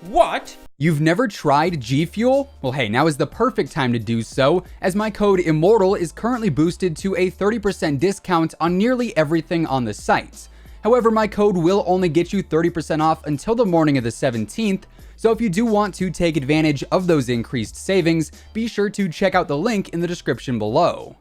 What? You've never tried G Fuel? Well, hey, now is the perfect time to do so, as my code IMMORTAL is currently boosted to a 30% discount on nearly everything on the site. However, my code will only get you 30% off until the morning of the 17th, so if you do want to take advantage of those increased savings, be sure to check out the link in the description below.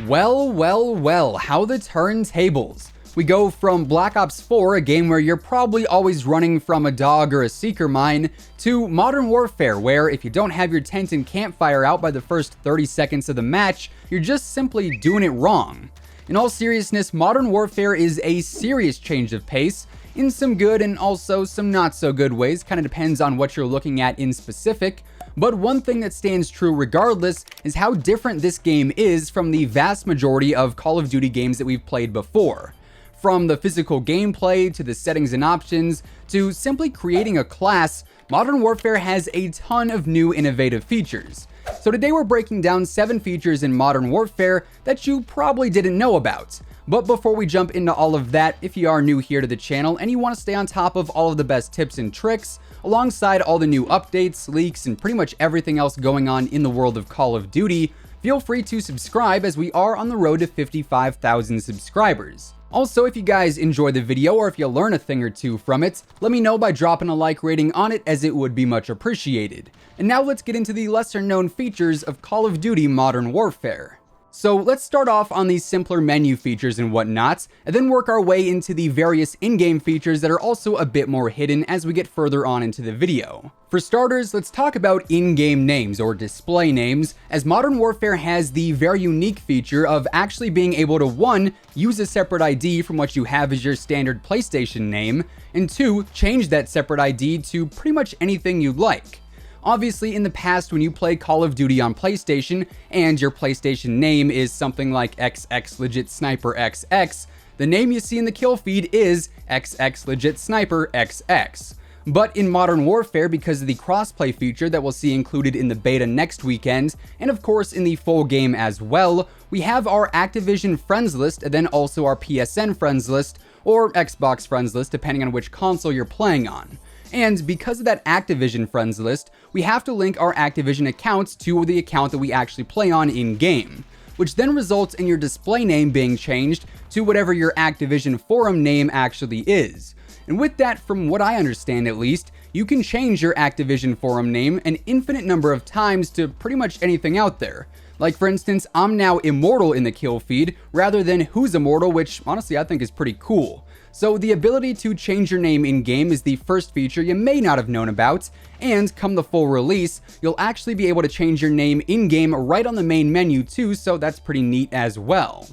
Well, how the turntables. We go from Black Ops 4, a game where you're probably always running from a dog or a seeker mine, to Modern Warfare, where if you don't have your tent and campfire out by the first 30 seconds of the match, you're just simply doing it wrong. In all seriousness, Modern Warfare is a serious change of pace, in some good and also some not so good ways, kind of depends on what you're looking at in specific. But one thing that stands true regardless is how different this game is from the vast majority of Call of Duty games that we've played before. From the physical gameplay, to the settings and options, to simply creating a class, Modern Warfare has a ton of new innovative features. So today we're breaking down 7 features in Modern Warfare that you probably didn't know about. But before we jump into all of that, if you are new here to the channel and you want to stay on top of all of the best tips and tricks, alongside all the new updates, leaks, and pretty much everything else going on in the world of Call of Duty, feel free to subscribe as we are on the road to 55,000 subscribers. Also, if you guys enjoy the video or if you learn a thing or two from it, let me know by dropping a like rating on it, as it would be much appreciated. And now let's get into the lesser known features of Call of Duty Modern Warfare. So let's start off on these simpler menu features and whatnot, and then work our way into the various in-game features that are also a bit more hidden as we get further on into the video. For starters, let's talk about in-game names, or display names, as Modern Warfare has the very unique feature of actually being able to 1. Use a separate ID from what you have as your standard PlayStation name, and 2. Change that separate ID to pretty much anything you'd like. Obviously, in the past, when you play Call of Duty on PlayStation, and your PlayStation name is something like XX Legit Sniper XX, the name you see in the kill feed is XX Legit Sniper XX. But in Modern Warfare, because of the crossplay feature that we'll see included in the beta next weekend, and of course in the full game as well, we have our Activision friends list and then also our PSN friends list, or Xbox friends list depending on which console you're playing on. And because of that Activision friends list, we have to link our Activision accounts to the account that we actually play on in-game, which then results in your display name being changed to whatever your Activision forum name actually is. And with that, from what I understand at least, you can change your Activision forum name an infinite number of times to pretty much anything out there. Like for instance, I'm now Immortal in the kill feed rather than Who's Immortal, which honestly I think is pretty cool. So the ability to change your name in-game is the first feature you may not have known about, and come the full release, you'll actually be able to change your name in-game right on the main menu too, so that's pretty neat as well.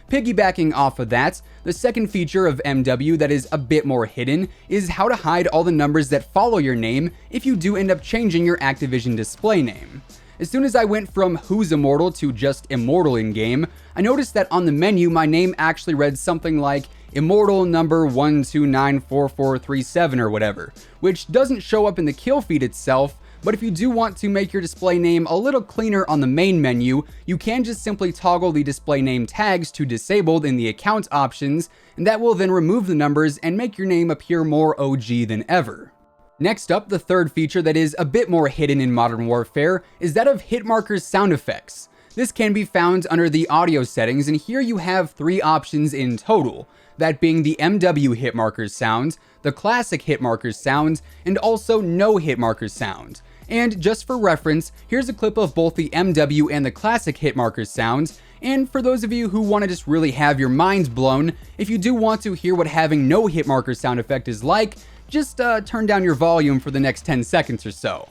Piggybacking off of that, the second feature of MW that is a bit more hidden is how to hide all the numbers that follow your name if you do end up changing your Activision display name. As soon as I went from Who's Immortal to just Immortal in-game, I noticed that on the menu my name actually read something like Immortal number 1294437 or whatever, which doesn't show up in the kill feed itself, but if you do want to make your display name a little cleaner on the main menu, you can just simply toggle the display name tags to disabled in the account options, and that will then remove the numbers and make your name appear more OG than ever. Next up, the third feature that is a bit more hidden in Modern Warfare is that of hit markers sound effects. This can be found under the audio settings, and here you have 3 options in total, that being the MW hit markers sound, the classic hit markers sound, and also no hit markers sound. And just for reference, here's a clip of both the MW and the classic hit markers sound, and for those of you who want to just really have your minds blown, if you do want to hear what having no hit marker sound effect is like, just turn down your volume for the next 10 seconds or so.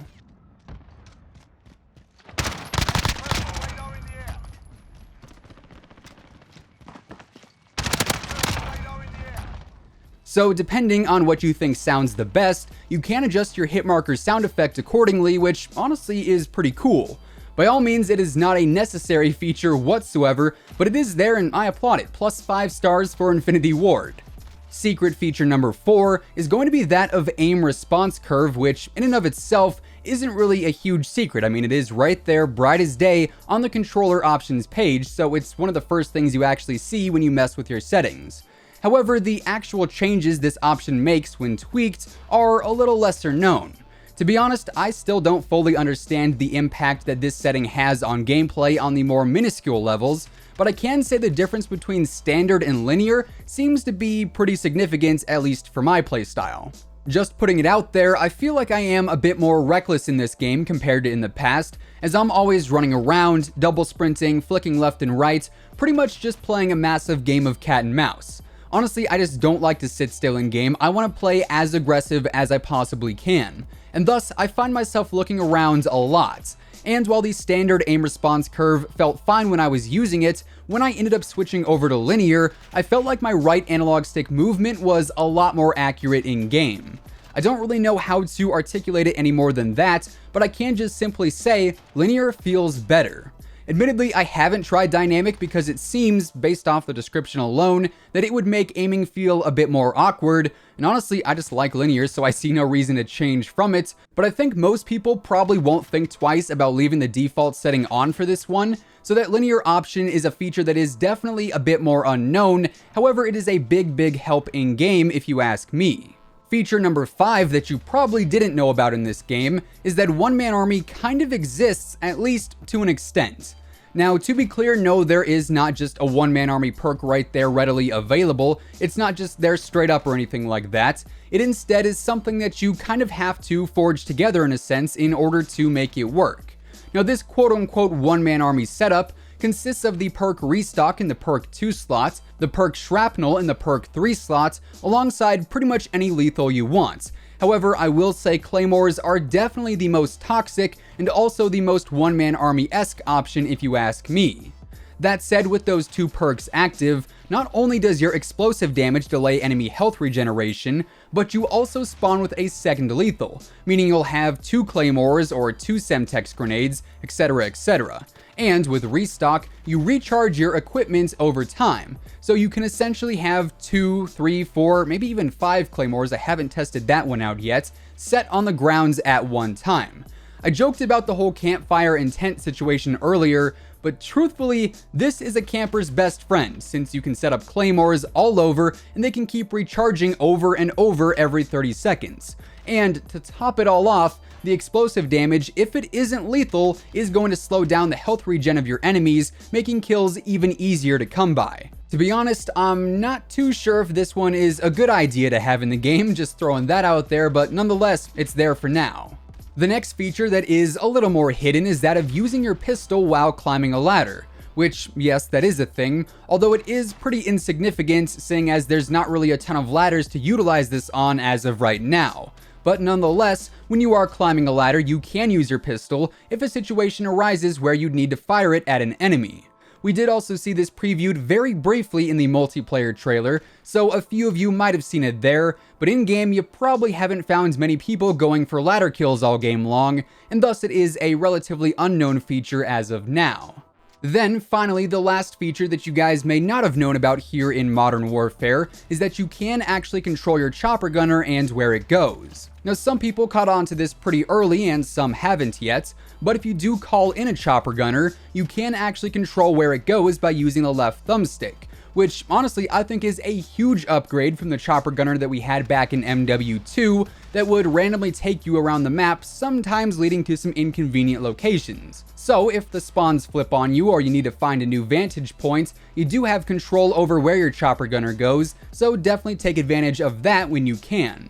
So depending on what you think sounds the best, you can adjust your hit marker's sound effect accordingly, which honestly is pretty cool. By all means, it is not a necessary feature whatsoever, but it is there and I applaud it. Plus 5 stars for Infinity Ward. Secret feature number 4 is going to be that of aim response curve, which in and of itself isn't really a huge secret. I mean, it is right there, bright as day, on the controller options page, so it's one of the first things you actually see when you mess with your settings. However, the actual changes this option makes when tweaked are a little lesser known. To be honest, I still don't fully understand the impact that this setting has on gameplay on the more minuscule levels, but I can say the difference between standard and linear seems to be pretty significant, at least for my playstyle. Just putting it out there, I feel like I am a bit more reckless in this game compared to in the past, as I'm always running around, double sprinting, flicking left and right, pretty much just playing a massive game of cat and mouse. Honestly, I just don't like to sit still in game. I want to play as aggressive as I possibly can, and thus I find myself looking around a lot. And while the standard aim response curve felt fine when I was using it, when I ended up switching over to linear, I felt like my right analog stick movement was a lot more accurate in game. I don't really know how to articulate it any more than that, but I can just simply say linear feels better. Admittedly, I haven't tried dynamic because it seems, based off the description alone, that it would make aiming feel a bit more awkward, and honestly, I just like linear, so I see no reason to change from it, but I think most people probably won't think twice about leaving the default setting on for this one, so that linear option is a feature that is definitely a bit more unknown. However, it is a big help in game if you ask me. Feature number 5 that you probably didn't know about in this game is that OneMan Army kind of exists, at least to an extent. Now, to be clear, no, there is not just a OneMan Army perk right there readily available. It's not just there straight up or anything like that. It instead is something that you kind of have to forge together in a sense in order to make it work. Now, this quote-unquote OneMan Army setup consists of the perk Restock in the perk 2 slot, the perk Shrapnel in the perk 3 slot, alongside pretty much any lethal you want. However, I will say claymores are definitely the most toxic and also the most OneMan Army-esque option if you ask me. That said, with those two perks active, not only does your explosive damage delay enemy health regeneration, but you also spawn with a second lethal, meaning you'll have 2 claymores or 2 Semtex grenades, etc, etc. And with Restock, you recharge your equipment over time, so you can essentially have 2, 3, 4, maybe even 5 claymores, I haven't tested that one out yet, set on the grounds at one time. I joked about the whole campfire and tent situation earlier, but truthfully, this is a camper's best friend, since you can set up claymores all over and they can keep recharging over and over every 30 seconds. And to top it all off, the explosive damage, if it isn't lethal, is going to slow down the health regen of your enemies, making kills even easier to come by. To be honest, I'm not too sure if this one is a good idea to have in the game, just throwing that out there, but nonetheless, it's there for now. The next feature that is a little more hidden is that of using your pistol while climbing a ladder. Which, yes, that is a thing, although it is pretty insignificant, seeing as there's not really a ton of ladders to utilize this on as of right now. But nonetheless, when you are climbing a ladder, you can use your pistol if a situation arises where you'd need to fire it at an enemy. We did also see this previewed very briefly in the multiplayer trailer, so a few of you might have seen it there, but in-game you probably haven't found many people going for ladder kills all game long, and thus it is a relatively unknown feature as of now. Then, finally, the last feature that you guys may not have known about here in Modern Warfare is that you can actually control your chopper gunner and where it goes. Now, some people caught on to this pretty early and some haven't yet, but if you do call in a chopper gunner, you can actually control where it goes by using the left thumbstick, which honestly I think is a huge upgrade from the chopper gunner that we had back in MW2 that would randomly take you around the map, sometimes leading to some inconvenient locations. So if the spawns flip on you or you need to find a new vantage point, you do have control over where your chopper gunner goes, so definitely take advantage of that when you can.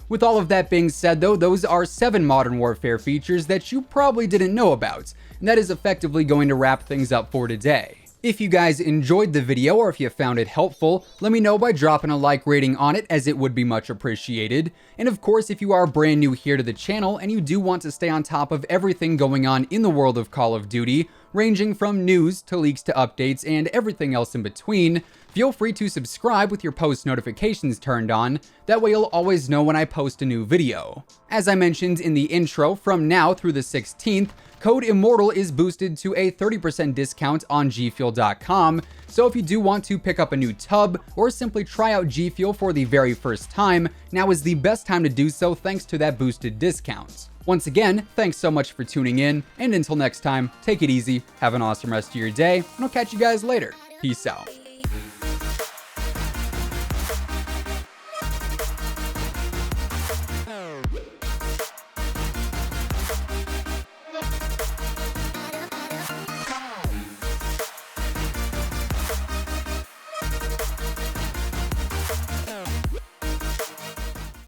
With all of that being said though, those are 7 Modern Warfare features that you probably didn't know about, and that is effectively going to wrap things up for today. If you guys enjoyed the video or if you found it helpful, let me know by dropping a like rating on it, as it would be much appreciated. And of course, if you are brand new here to the channel and you do want to stay on top of everything going on in the world of Call of Duty, ranging from news to leaks to updates and everything else in between, feel free to subscribe with your post notifications turned on, that way you'll always know when I post a new video. As I mentioned in the intro, from now through the 16th, code Immortal is boosted to a 30% discount on gfuel.com, so if you do want to pick up a new tub or simply try out G Fuel for the very first time, now is the best time to do so thanks to that boosted discount. Once again, thanks so much for tuning in, and until next time, take it easy, have an awesome rest of your day, and I'll catch you guys later. Peace out.